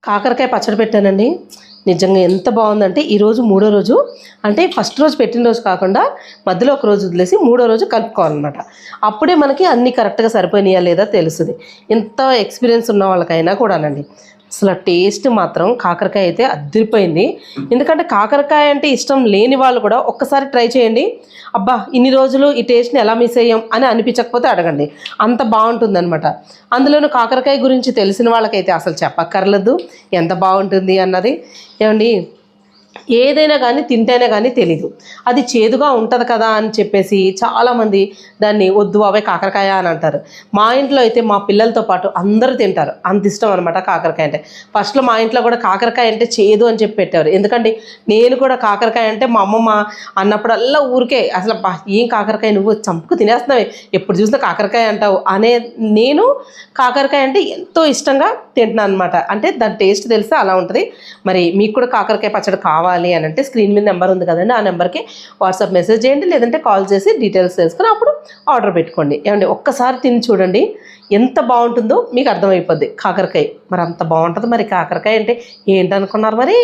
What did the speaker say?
కాకరకాయ పచ్చడి పెట్టానండి. నిజంగా ఎంత బాగుందంటే ఈరోజు మూడో రోజు. అంటే ఫస్ట్ రోజు పెట్టిన రోజు కాకుండా మధ్యలో ఒక రోజు వదిలేసి మూడో రోజు కలుపుకోవాలన్నమాట. అప్పుడే మనకి అన్నీ కరెక్ట్గా సరిపోయినాయా లేదా తెలుస్తుంది. ఎంత ఎక్స్పీరియన్స్ ఉన్న వాళ్ళకైనా కూడానండి. అసలు టేస్ట్ మాత్రం కాకరకాయ అయితే అదిరిపోయింది. ఎందుకంటే కాకరకాయ అంటే ఇష్టం లేని వాళ్ళు కూడా ఒక్కసారి ట్రై చేయండి. అబ్బా ఇన్ని రోజులు ఈ టేస్ట్ని ఎలా మిస్ అయ్యాం అని అనిపించకపోతే అడగండి, అంత బాగుంటుందన్నమాట. అందులోనూ కాకరకాయ గురించి తెలిసిన వాళ్ళకైతే అసలు చెప్పక్కర్లేదు ఎంత బాగుంటుంది అన్నది. ఏమండి, ఏదైనా కానీ తింటేనే కానీ తెలీదు, అది చేదుగా ఉంటుంది కదా అని చెప్పేసి చాలామంది దాన్ని వద్దు అవే కాకరకాయ అని అంటారు. మా ఇంట్లో అయితే మా పిల్లలతో పాటు అందరూ తింటారు, అంత ఇష్టం అనమాట కాకరకాయ అంటే. ఫస్ట్లో మా ఇంట్లో కూడా కాకరకాయ అంటే చేదు అని చెప్పి పెట్టేవారు. ఎందుకంటే నేను కూడా కాకరకాయ అంటే మా అమ్మమ్మ అన్నప్పుడల్లా ఊరికే అసలు ఏం కాకరకాయ నువ్వు చంపుకు తినేస్తున్నావు, ఎప్పుడు చూసినా కాకరకాయ అంటావు అనే నేను కాకరకాయ అంటే ఎంతో ఇష్టంగా తింటున్నాను అనమాట. అంటే దాని టేస్ట్ తెలిస్తే అలా ఉంటుంది. మరి మీకు కూడా కాకరకాయ పచ్చడి కావాలి అని అంటే స్క్రీన్ మీద నెంబర్ ఉంది కదండి, ఆ నెంబర్కి వాట్సాప్ మెసేజ్ చేయండి, లేదంటే కాల్ చేసి డీటెయిల్స్ తెలుసుకుని అప్పుడు ఆర్డర్ పెట్టుకోండి. ఏమండి, ఒక్కసారి తిని చూడండి ఎంత బాగుంటుందో మీకు అర్థమైపోద్ది. కాకరకాయ మరి అంత బాగుంటుంది. మరి కాకరకాయ అంటే ఏంటనుకున్నారు మరి?